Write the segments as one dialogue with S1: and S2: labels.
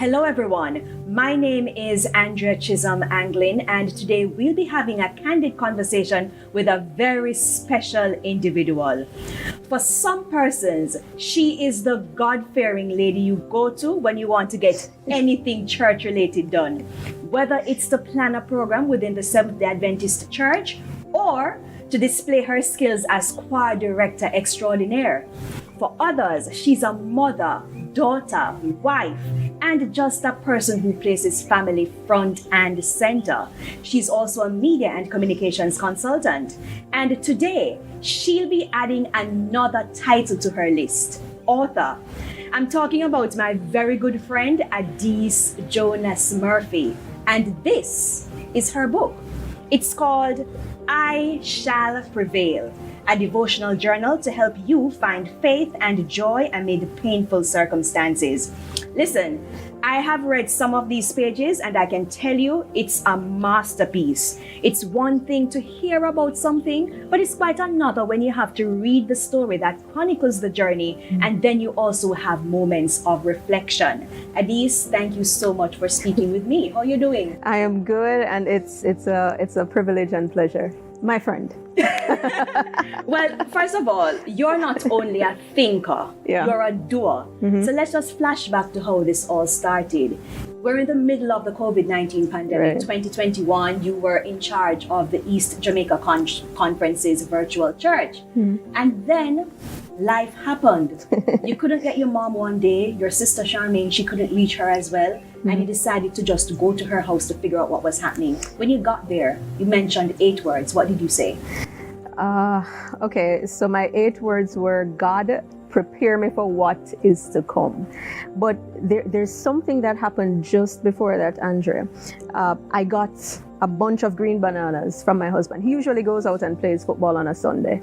S1: Hello everyone, my name is Andrea Chisholm-Anglin, and today we'll be having a candid conversation with a very special individual. For some persons, she is the God-fearing lady you go to when you want to get anything church-related done. Whether it's to plan a program within the Seventh-day Adventist Church or to display her skills as choir director extraordinaire. For others, she's a mother, daughter, wife, and just a person who places family front and center. She's also a media and communications consultant. And today, she'll be adding another title to her list, author. I'm talking about my very good friend, Adiese Jonas-Murphy. And this is her book. It's called I Shall Prevail, a devotional journal to help you find faith and joy amid painful circumstances. Listen, I have read some of these pages and I can tell you it's a masterpiece. It's one thing to hear about something, but it's quite another when you have to read the story that chronicles the journey, and then you also have moments of reflection. Adiese, thank you so much for speaking with me. How are you doing?
S2: I am good, and it's a privilege and pleasure. My friend.
S1: Well, first of all, you're not only a thinker, you're a doer. So let's just flash back to how this all started. We're in the middle of the COVID-19 pandemic.
S2: Right.
S1: 2021, you were in charge of the East Jamaica Conference's virtual church. And then life happened. You couldn't get your mom one day, your sister Charmaine, she couldn't reach her as well. And you decided to just go to her house to figure out what was happening. When you got there, you mentioned 8 words. What did you say?
S2: Okay, so my 8 words were, God, prepare me for what is to come. But there's something that happened just before that, Andrea. I got a bunch of green bananas from my husband. He usually goes out and plays football on a Sunday.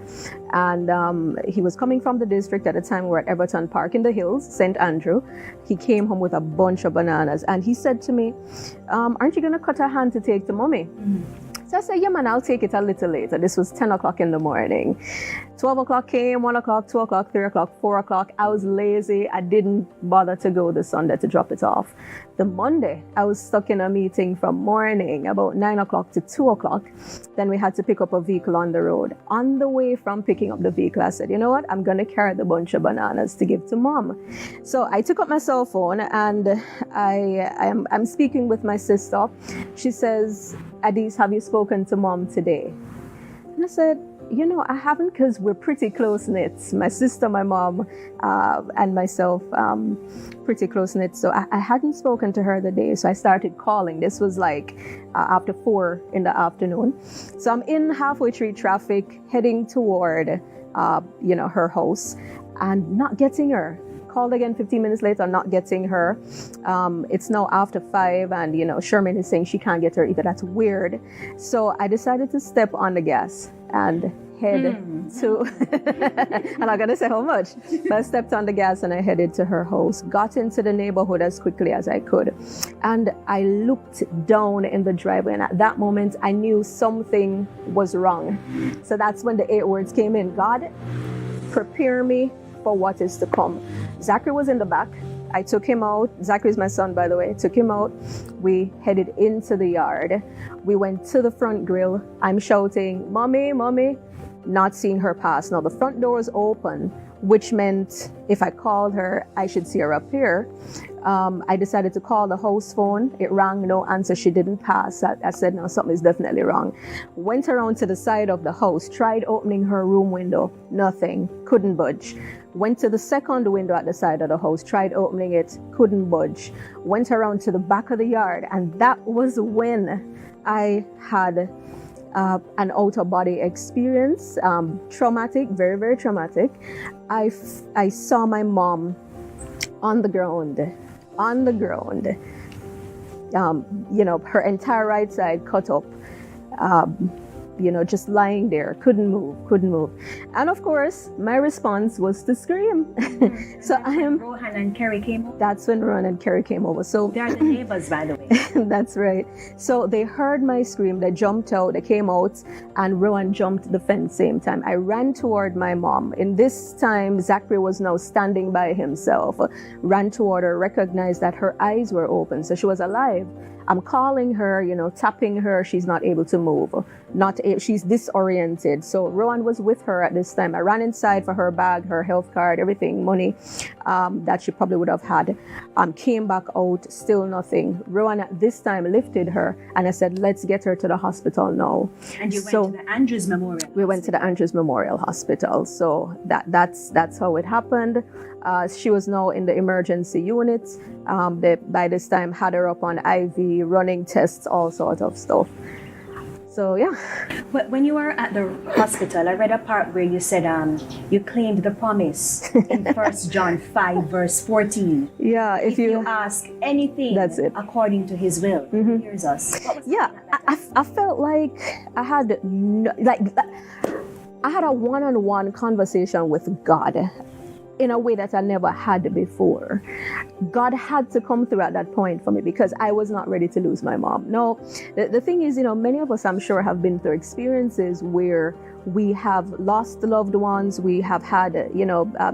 S2: And he was coming from the district at the time. We were at Everton Park in the Hills, St. Andrew. He came home with a bunch of bananas. And he said to me, aren't you going to cut a hand to take to mommy? So I said, yeah, man, I'll take it a little later. This was 10 o'clock in the morning. 12 o'clock came, 1 o'clock, 2 o'clock, 3 o'clock, 4 o'clock. I was lazy. I didn't bother to go the Sunday to drop it off. The Monday, I was stuck in a meeting from morning, about 9 o'clock to 2 o'clock. Then we had to pick up a vehicle on the road. On the way from picking up the vehicle, I said, you know what? I'm going to carry the bunch of bananas to give to mom. So I took up my cell phone and I'm speaking with my sister. She says, Adiese, have you spoken to mom today? And I said, you know, I haven't, because we're pretty close-knit. My sister, my mom, and myself, pretty close-knit. So I hadn't spoken to her the day. So I started calling. This was like after 4 in the afternoon. So I'm in halfway through traffic, heading toward, her house, and not getting her. Called again 15 minutes later, not getting her. It's now after 5, and Sherman is saying she can't get her either. That's weird. So I decided to step on the gas and head to, I'm not gonna say how much, but I stepped on the gas and I headed to her house, got into the neighborhood as quickly as I could. And I looked down in the driveway, and at that moment I knew something was wrong. So that's when the 8 words came in. God, prepare me for what is to come. Zachary was in the back. I took him out. Zachary is my son, by the way. Took him out. We headed into the yard. We went to the front grill. I'm shouting, Mommy, Mommy, not seeing her pass. Now the front door was open, which meant if I called her, I should see her up here. I decided to call the house phone. It rang, no answer. She didn't pass. I said, no, something is definitely wrong. Went around to the side of the house, tried opening her room window. Nothing, couldn't budge. Went to the second window at the side of the house, tried opening it, couldn't budge. Went around to the back of the yard, and that was when I had an out-of-body experience, traumatic, very, very traumatic. I saw my mom on the ground, her entire right side cut up. just lying there, couldn't move. And of course, my response was to scream. So I am.
S1: Rohan and Kerry came over.
S2: That's when Rohan and Kerry came over. So
S1: They are the neighbors, by the way.
S2: that's right. So they heard my scream, they jumped out, they came out, and Rohan jumped the fence same time. I ran toward my mom. In this time, Zachary was now standing by himself, ran toward her, recognized that her eyes were open, so she was alive. I'm calling her, tapping her. She's not able to move. She's disoriented. So Rohan was with her at this time. I ran inside for her bag, her health card, everything, money that she probably would have had. Came back out, still nothing. Rohan at this time lifted her, and I said, let's get her to the hospital now.
S1: And you went to the Andrews Memorial.
S2: We went to the Andrews Memorial Hospital. So that's how it happened. She was now in the emergency unit. They, by this time, had her up on IV, running tests, all sorts of stuff. So, yeah.
S1: But when you were at the hospital, I read a part where you said you claimed the promise in 1 John 5, verse 14.
S2: Yeah,
S1: if you ask anything
S2: that's it.
S1: According to his will, he hears us.
S2: Yeah, I felt like I had a one-on-one conversation with God in a way that I never had before. God had to come through at that point for me because I was not ready to lose my mom. No, the thing is, many of us, I'm sure, have been through experiences where we have lost loved ones, we have had,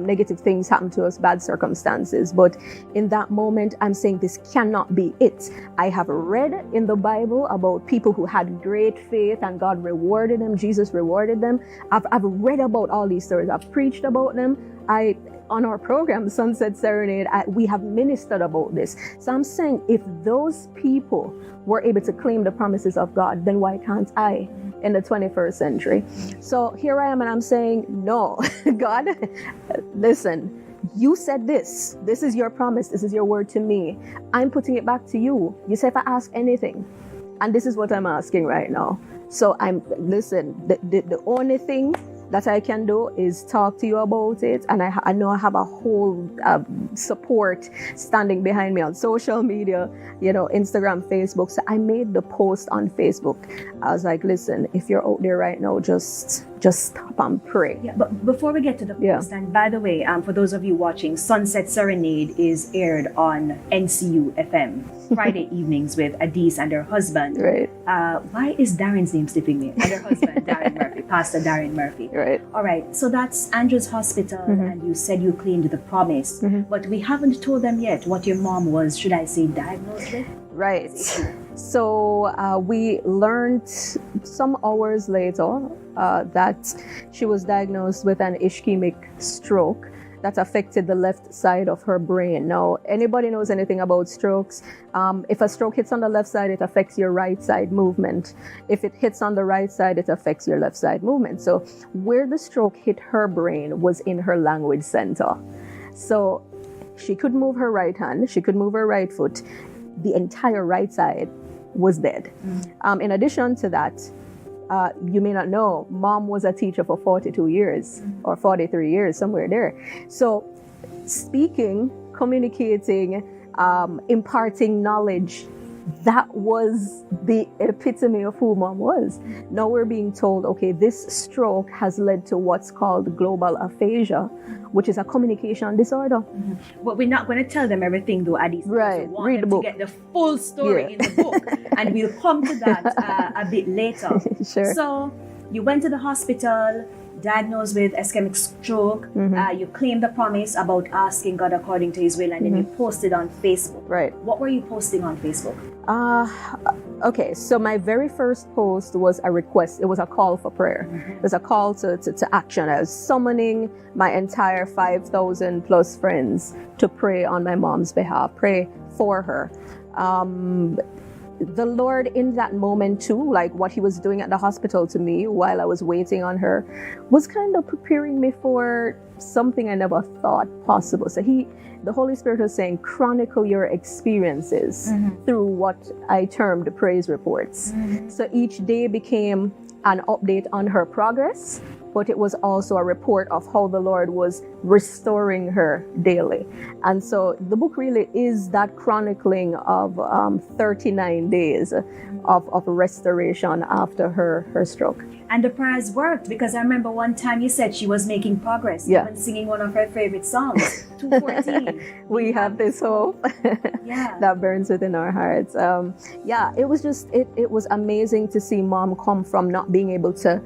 S2: negative things happen to us, bad circumstances. But in that moment, I'm saying this cannot be it. I have read in the Bible about people who had great faith and God rewarded them, Jesus rewarded them. I've read about all these stories. I've preached about them. On our program, Sunset Serenade, we have ministered about this. So I'm saying if those people were able to claim the promises of God, then why can't I in the 21st century? So here I am and I'm saying, no, God, listen, you said this. This is your promise. This is your word to me. I'm putting it back to you. You say if I ask anything, and this is what I'm asking right now. So the only thing that I can do is talk to you about it, and I know I have a whole support standing behind me on social media, Instagram, Facebook. So I made the post on Facebook. I was like, listen, if you're out there right now, just stop and pray.
S1: Yeah, but before we get to the post, and by the way, for those of you watching, Sunset Serenade is aired on NCU FM Friday evenings with Adiese and her husband.
S2: Right.
S1: Why is Darren's name slipping me? And her husband, Darren Murphy, Pastor Darren Murphy.
S2: Right.
S1: All right. So that's Andrew's hospital, and you said you claimed the promise, but we haven't told them yet what your mom was, should I say, diagnosed with?
S2: Right. So we learned some hours later that she was diagnosed with an ischemic stroke that affected the left side of her brain. Now, anybody knows anything about strokes? If a stroke hits on the left side, it affects your right side movement. If it hits on the right side, it affects your left side movement. So where the stroke hit her brain was in her language center. So she could move her right hand, she could move her right foot. The entire right side was dead. In addition to that, you may not know, mom was a teacher for 42 years or 43 years, somewhere there. So speaking, communicating, imparting knowledge, that was the epitome of who mom was. Now we're being told, okay, this stroke has led to what's called global aphasia, which is a communication disorder.
S1: But we're not going to tell them everything, though, Adiese.
S2: Right. Read the book.
S1: To get the full story in the book. And we'll come to that a bit later.
S2: Sure.
S1: So you went to the hospital, diagnosed with ischemic stroke. You claimed the promise about asking God according to his will, and then you posted on Facebook.
S2: Right.
S1: What were you posting on Facebook?
S2: Okay, so my very first post was a request. It was a call for prayer. It was a call to action. I was summoning my entire 5,000 plus friends to pray on my mom's behalf, pray for her. The Lord in that moment too, like what he was doing at the hospital to me while I was waiting on her, was kind of preparing me for something I never thought possible. So the Holy Spirit was saying, chronicle your experiences through what I termed praise reports. So each day became an update on her progress, but it was also a report of how the Lord was restoring her daily. And so the book really is that chronicling of 39 days of restoration after her stroke.
S1: And the prayers worked, because I remember one time you said she was making progress,
S2: Yeah.
S1: even singing one of her favorite songs, 214.
S2: We have this hope
S1: Yeah.
S2: that burns within our hearts. Yeah, it was just, it was amazing to see mom come from not being able to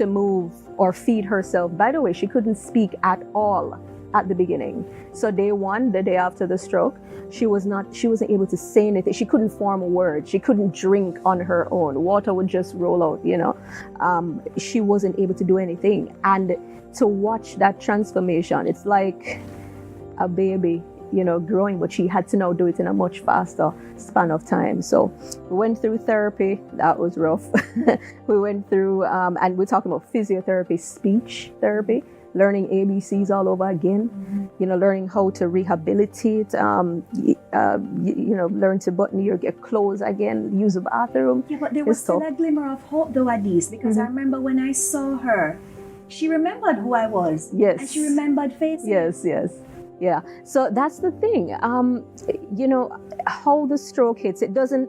S2: move or feed herself. By the way, she couldn't speak at all at the beginning. So day one, the day after the stroke, she wasn't able to say anything. She couldn't form a word. She couldn't drink on her own. Water would just roll out, She wasn't able to do anything. And to watch that transformation, it's like a baby, growing, but she had to now do it in a much faster span of time. So we went through therapy. That was rough. We went through, and we're talking about physiotherapy, speech therapy, learning ABCs all over again, learning how to rehabilitate, learn to button your clothes again, use the bathroom.
S1: Yeah, but there was still a glimmer of hope though, Adiese, because I remember when I saw her, she remembered who I was.
S2: Yes.
S1: And she remembered faces.
S2: Yes. Yeah. So that's the thing. How the stroke hits, it doesn't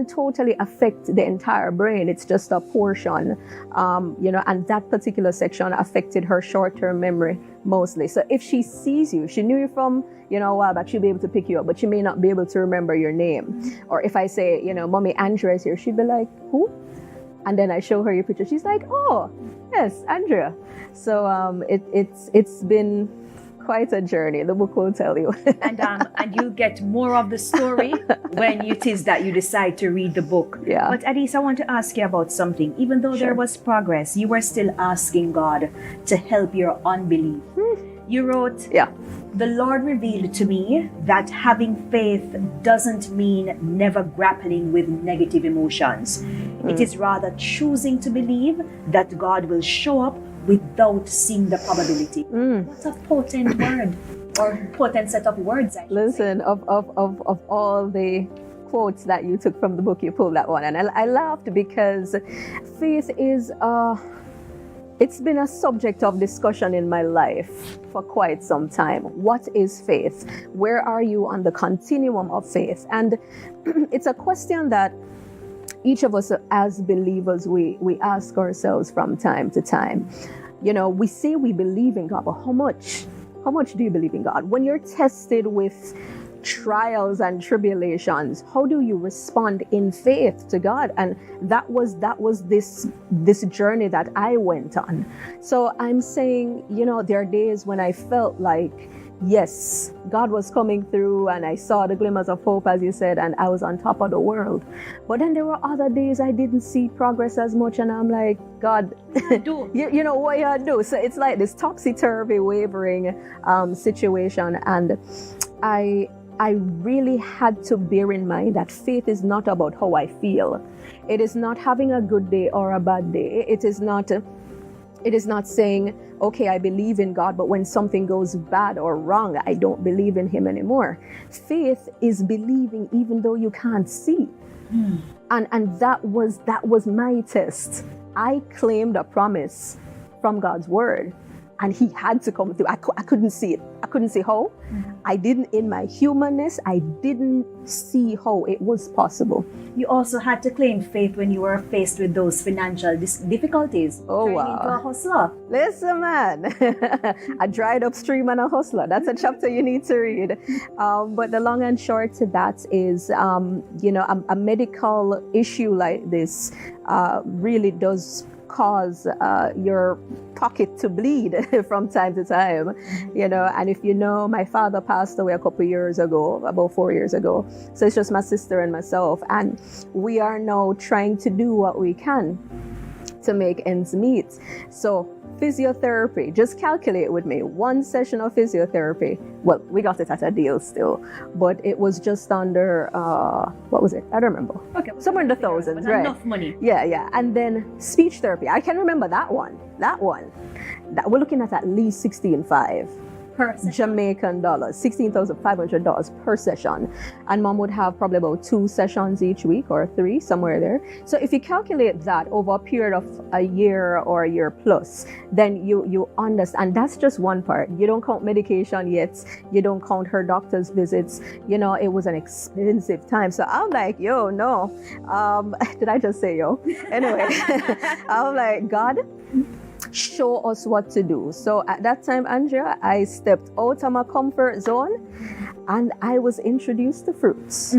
S2: totally affect the entire brain. It's just a portion, and that particular section affected her short-term memory mostly. So if she sees you, she knew you from, a while back, she'll be able to pick you up, but she may not be able to remember your name. Or if I say, Mommy Andrea is here, she'd be like, who? And then I show her your picture. She's like, oh, yes, Andrea. So it's been quite a journey. The book will tell you.
S1: And you'll get more of the story when it is that you decide to read the book.
S2: Yeah.
S1: But Adiese, I want to ask you about something. Even though there was progress, you were still asking God to help your unbelief. You wrote, the Lord revealed to me that having faith doesn't mean never grappling with negative emotions. It is rather choosing to believe that God will show up without seeing the probability. What a potent word, or potent set of words, I should
S2: Listen, of all the quotes that you took from the book, you pulled that one. And I laughed because faith is, it's been a subject of discussion in my life for quite some time. What is faith? Where are you on the continuum of faith? And it's a question that each of us as believers, we ask ourselves from time to time. We say we believe in God, but how much do you believe in God? When you're tested with trials and tribulations, how do you respond in faith to God? And that was this journey that I went on. So I'm saying, there are days when I felt like, yes, God was coming through and I saw the glimmers of hope, as you said, and I was on top of the world. But then there were other days I didn't see progress as much, and I'm like, God, what you do? So it's like this topsy-turvy, wavering situation. And I really had to bear in mind that faith is not about how I feel. It is not having a good day or a bad day. It is not saying, okay, I believe in God, but when something goes bad or wrong, I don't believe in him anymore. Faith is believing even though you can't see. And that was my test. I claimed a promise from God's word, and he had to come through. I couldn't see it. I couldn't see how. I didn't, in my humanness, I didn't see how it was possible.
S1: You also had to claim faith when you were faced with those financial difficulties.
S2: Oh,
S1: turning
S2: wow.
S1: into a hustler.
S2: Listen, man, a dried up stream and a hustler. That's a chapter you need to read. But the long and short to that is, a medical issue like this really does cause your pocket to bleed from time to time, and if my father passed away a couple years ago, about 4 years ago. So it's just my sister and myself, and we are now trying to do what we can to make ends meet. So physiotherapy, just calculate with me, one session of physiotherapy, well, we got it at a deal still, but it was just under what was it? I don't remember.
S1: Okay,
S2: somewhere in the thousands, right?
S1: Enough money.
S2: Yeah. And then speech therapy, I can remember that one. That we're looking at least 16.5
S1: Per session?
S2: Jamaican dollars, $16,500 per session. And mom would have probably about 2 sessions each week or 3, somewhere there. So if you calculate that over a period of a year or a year plus, then you understand. And that's just one part. You don't count medication yet. You don't count her doctor's visits. You know, it was an expensive time. So I'm like, yo, no. Did I just say yo? Anyway, I'm like, God, show us what to do. So at that time, Andrea, I stepped out of my comfort zone and I was introduced to fruits.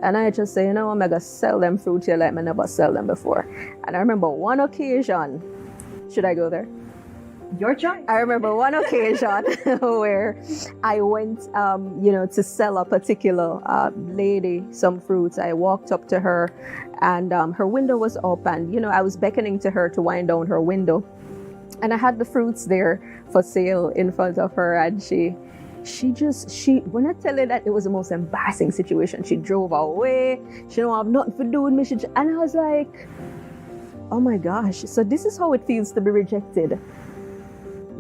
S2: And I just say, you know, I'm gonna sell them fruit here like I never sell them before. And I remember one occasion, should I go there?
S1: Your choice.
S2: I remember one occasion where I went, to sell a particular lady some fruits. I walked up to her and her window was up and, you know, I was beckoning to her to wind down her window. And I had the fruits there for sale in front of her and she when I tell her that, it was the most embarrassing situation. She drove away. She don't have nothing to do with me. And I was like, oh my gosh. So this is how it feels to be rejected.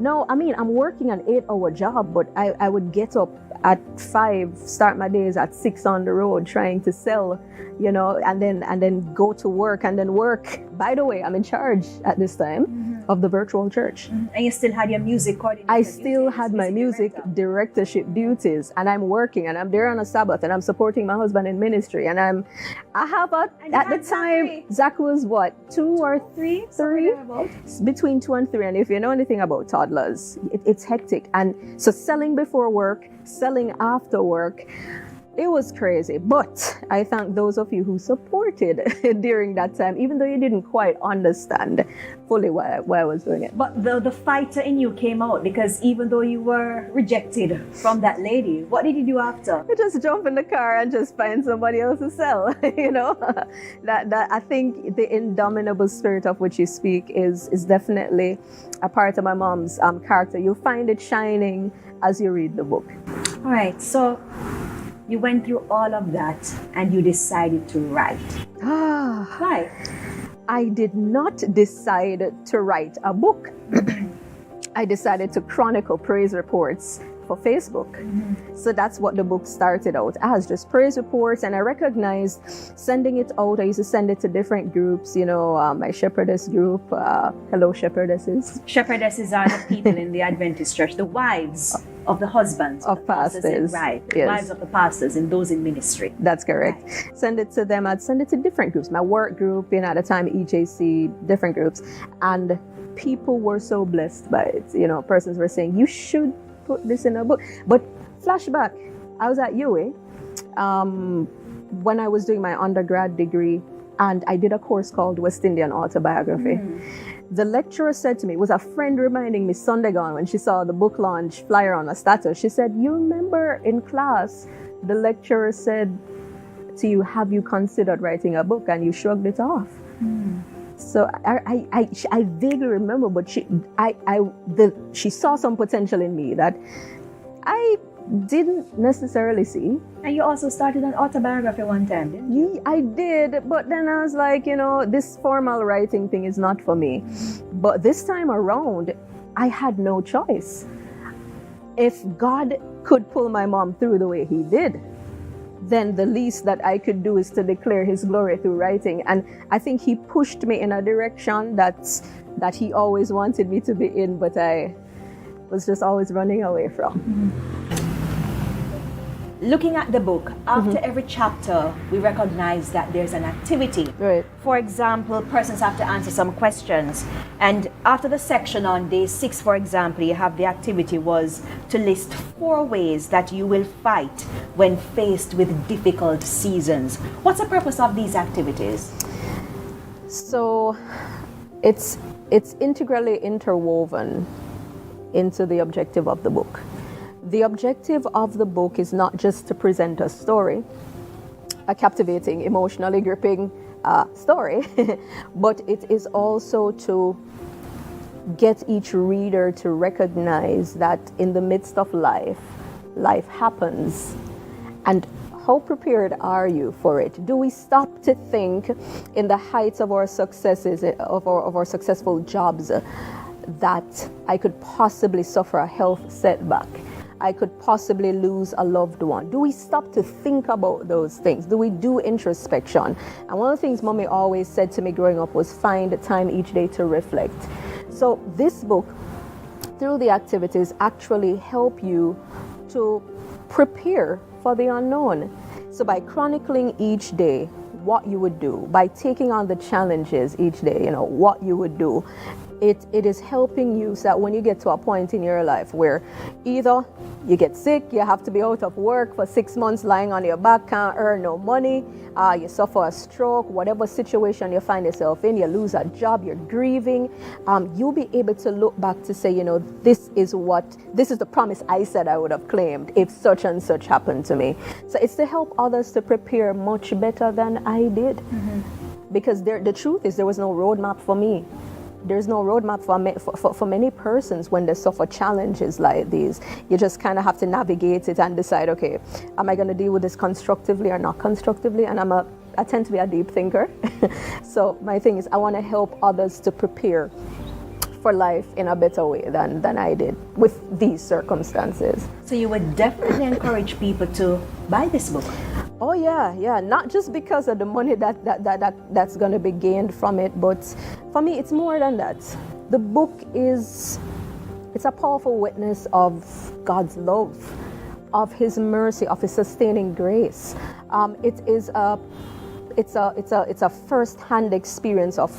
S2: No, I mean, I'm working an 8-hour job, but I would get up at 5, start my days at 6 on the road trying to sell, you know, and then go to work and then work. By the way, I'm in charge at this time of the virtual church.
S1: And you still had your music coordinator?
S2: I still had my music directorship duties, and I'm working, and I'm there on a Sabbath, and I'm supporting my husband in ministry, and at the time, Zach was what, 2 or 3? Between 2 and 3. And if you know anything about toddlers, it's hectic. And so selling before work, selling after work, it was crazy. But I thank those of you who supported during that time, even though you didn't quite understand fully why I was doing it.
S1: But the fighter in you came out, because even though you were rejected from that lady, what did you do after?
S2: I just jump in the car and just find somebody else to sell. You know, that I think the indomitable spirit of which you speak is definitely a part of my mom's character. You'll find it shining as you read the book.
S1: All right, so you went through all of that and you decided to write. Why?
S2: I did not decide to write a book. I decided to chronicle praise reports for Facebook. So that's what the book started out as, just praise reports. And I recognized sending it out. I used to send it to different groups, you know, my shepherdess group. Hello, shepherdesses.
S1: Shepherdesses are the people in the Adventist church, the wives of the husbands
S2: of pastors.
S1: Right.
S2: Yes.
S1: Wives of the pastors and those in ministry.
S2: That's correct. Right. Send it to them. I'd send it to different groups. My work group, at the time, CJC, different groups. And people were so blessed by it. You know, persons were saying, you should put this in a book. But flashback, I was at UA when I was doing my undergrad degree, and I did a course called West Indian Autobiography. The lecturer said to me, it was a friend reminding me Sunday gone when she saw the book launch flyer on a status. She said, you remember in class, the lecturer said to you, have you considered writing a book? And you shrugged it off. So I vaguely remember, but she saw some potential in me that I didn't necessarily see.
S1: And you also started an autobiography one time, didn't you?
S2: Yeah, I did, but then I was like, you know, this formal writing thing is not for me. But this time around, I had no choice. If God could pull my mom through the way he did, then the least that I could do is to declare his glory through writing. And I think he pushed me in a direction that he always wanted me to be in, but I was just always running away from.
S1: Looking at the book, after every chapter, we recognize that there's an activity.
S2: Right.
S1: For example, persons have to answer some questions. And after the section on day 6, for example, you have the activity was to list 4 ways that you will fight when faced with difficult seasons. What's the purpose of these activities?
S2: So it's integrally interwoven into the objective of the book. The objective of the book is not just to present a story, a captivating, emotionally gripping story, but it is also to get each reader to recognize that in the midst of life, life happens. And how prepared are you for it? Do we stop to think in the heights of our successes, of our successful jobs, that I could possibly suffer a health setback. I could possibly lose a loved one. Do we stop to think about those things? Do we do introspection? And one of the things Mommy always said to me growing up was find time each day to reflect. So this book, through the activities, actually help you to prepare for the unknown. So by chronicling each day what you would do, by taking on the challenges each day, what you would do, it is helping you so that when you get to a point in your life where either you get sick, you have to be out of work for 6 months lying on your back, can't earn no money, you suffer a stroke, whatever situation you find yourself in, you lose a job, you're grieving, you'll be able to look back to say, this is the promise I said I would have claimed if such and such happened to me. So it's to help others to prepare much better than I did. Mm-hmm. Because the truth is there was no roadmap for me. There's no roadmap for many persons when they suffer challenges like these. You just kind of have to navigate it and decide, okay, am I going to deal with this constructively or not constructively? And I tend to be a deep thinker. So my thing is I want to help others to prepare for life in a better way than I did with these circumstances.
S1: So you would definitely encourage people to buy this book?
S2: Oh yeah, not just because of the money that's going to be gained from it, but for me it's more than that. The book it's a powerful witness of God's love, of His mercy, of His sustaining grace. It's a first-hand experience of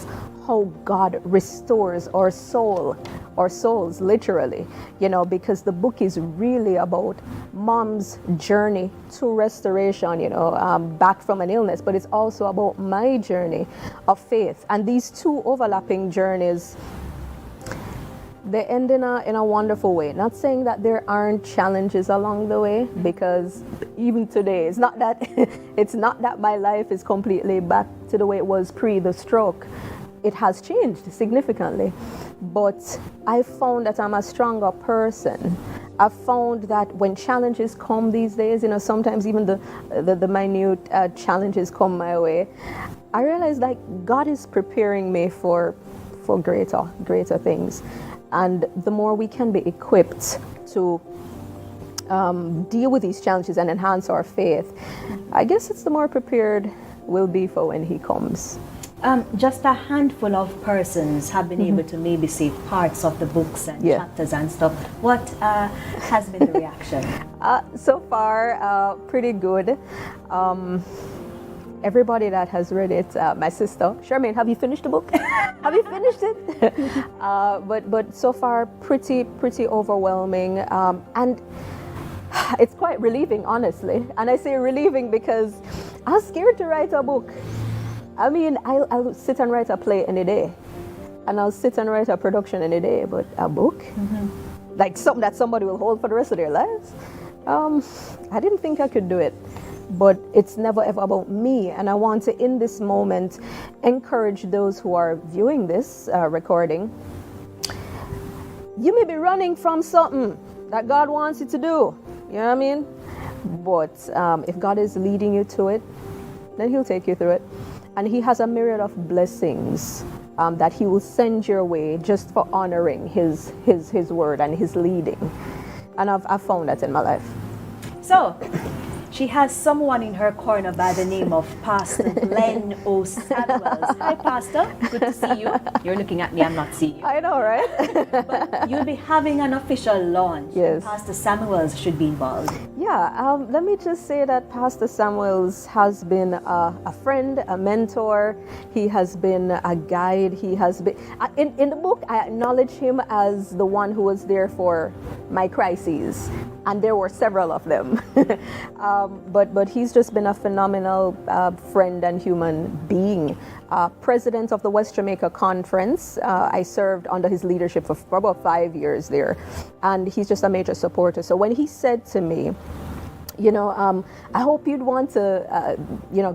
S2: how God restores our souls literally, because the book is really about mom's journey to restoration, back from an illness, but it's also about my journey of faith. And these two overlapping journeys, they end in a wonderful way. Not saying that there aren't challenges along the way, because even today, it's not that my life is completely back to the way it was pre the stroke. It has changed significantly, but I found that I'm a stronger person. I've found that when challenges come these days, sometimes even the minute challenges come my way, I realize that God is preparing me for greater things. And the more we can be equipped to deal with these challenges and enhance our faith, I guess it's the more prepared we'll be for when He comes.
S1: Just a handful of persons have been able to maybe see parts of the books and chapters and stuff. What has been the reaction?
S2: So far, pretty good. Everybody that has read it, my sister, Charmaine, have you finished the book? Have you finished it? But so far, pretty overwhelming. And it's quite relieving, honestly. And I say relieving because I was scared to write a book. I mean, I'll sit and write a play any day, and I'll sit and write a production any day, but a book? Like something that somebody will hold for the rest of their lives? I didn't think I could do it, but it's never ever about me, and I want to, in this moment, encourage those who are viewing this recording. You may be running from something that God wants you to do, you know what I mean? But if God is leading you to it, then He'll take you through it. And He has a myriad of blessings that He will send your way just for honoring His word and His leading. And I've found that in my life.
S1: So, she has someone in her corner by the name of Pastor Glenn O. Samuels. Hi, Pastor. Good to see you. You're looking at me, I'm not seeing you.
S2: I know, right?
S1: But you'll be having an official launch.
S2: Yes.
S1: Pastor Samuels should be involved.
S2: Yeah, let me just say that Pastor Samuels has been a friend, a mentor. He has been a guide. He has been, in the book, I acknowledge him as the one who was there for my crises. And there were several of them. But he's just been a phenomenal friend and human being. President of the West Jamaica Conference. I served under his leadership for about 5 years there. And he's just a major supporter. So when he said to me, I hope you'd want to,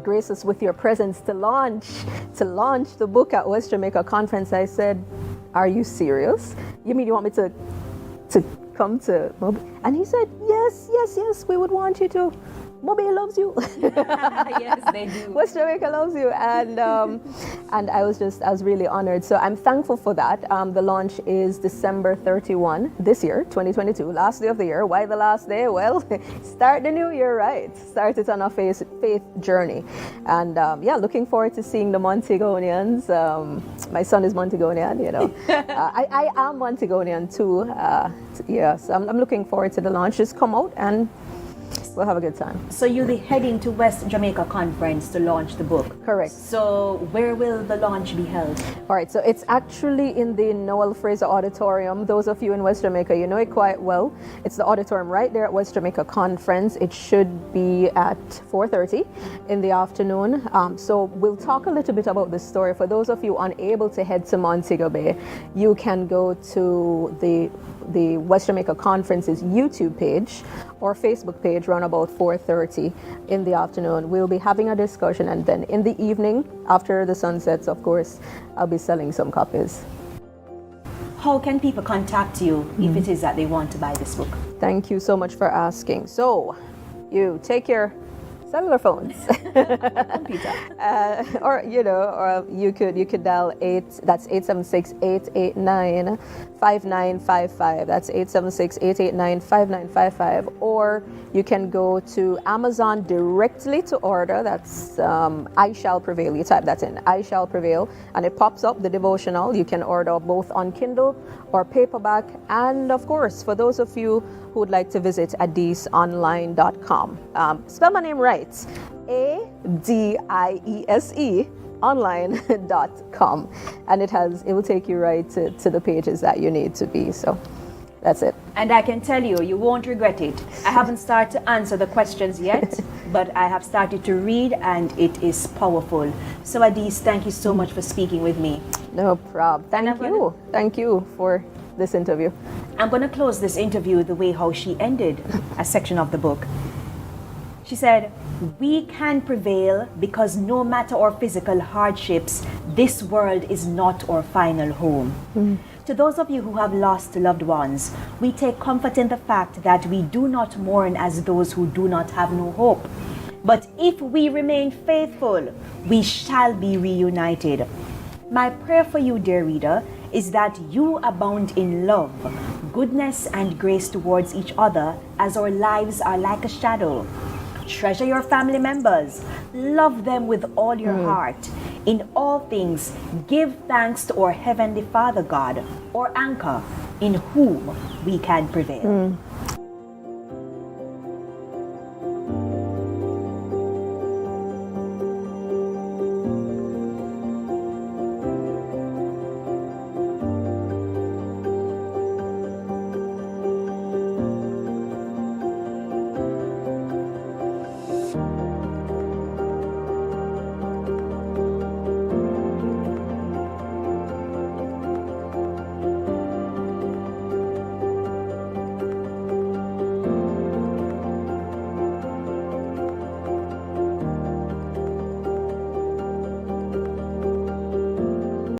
S2: grace us with your presence to launch the book at West Jamaica Conference, I said, are you serious? You mean you want me to come to Moby? And he said, yes, we would want you to. Mobile loves you.
S1: Yes, they do.
S2: West Jamaica loves you, and I was really honored. So I'm thankful for that. The launch is December 31 this year, 2022, last day of the year. Why the last day? Well, start the new year right. Start it on a faith journey, and looking forward to seeing the Montegonians. My son is Montegonian, you know. I am Montegonian too. Yes, I'm looking forward to the launch. Just come out and we'll have a good time.
S1: So you'll be heading to West Jamaica Conference to launch the book.
S2: Correct.
S1: So where will the launch be held?
S2: All right, so it's actually in the Noel Fraser Auditorium. Those of you in West Jamaica, you know it quite well. It's the auditorium right there at West Jamaica Conference. It should be at 4:30 in the afternoon. So we'll talk a little bit about the story. For those of you unable to head to Montego Bay, you can go to the West Jamaica Conference's YouTube page or Facebook page around about 4:30 in the afternoon. We'll be having a discussion, and then in the evening, after the sun sets, of course, I'll be selling some copies.
S1: How can people contact you if it is that they want to buy this book?
S2: Thank you so much for asking. So, you take your cellular phones,
S1: Computer.
S2: or you could dial 876-889-5955. That's 876-889-5955. Or you can go to Amazon directly to order. That's I Shall Prevail. You type that in, I Shall Prevail, and it pops up the devotional. You can order both on Kindle or paperback. And of course, for those of you who would like to visit adieseonline.com. Spell my name right. ADIESE online.com, and it will take you right to the pages that you need to be. So that's it.
S1: And I can tell you, you won't regret it. I haven't started to answer the questions yet, but I have started to read, and it is powerful. So Adiese, thank you so much for speaking with me.
S2: No problem. Thank you for this interview.
S1: I'm going to close this interview the way how she ended a section of the book. She said, "We can prevail because no matter our physical hardships, this world is not our final home." To those of you who have lost loved ones, we take comfort in the fact that we do not mourn as those who do not have no hope. But if we remain faithful, we shall be reunited. My prayer for you, dear reader, is that you abound in love, goodness, and grace towards each other, as our lives are like a shadow. Treasure your family members. Love them with all your heart. In all things, give thanks to our Heavenly Father God, our anchor, in whom we can prevail.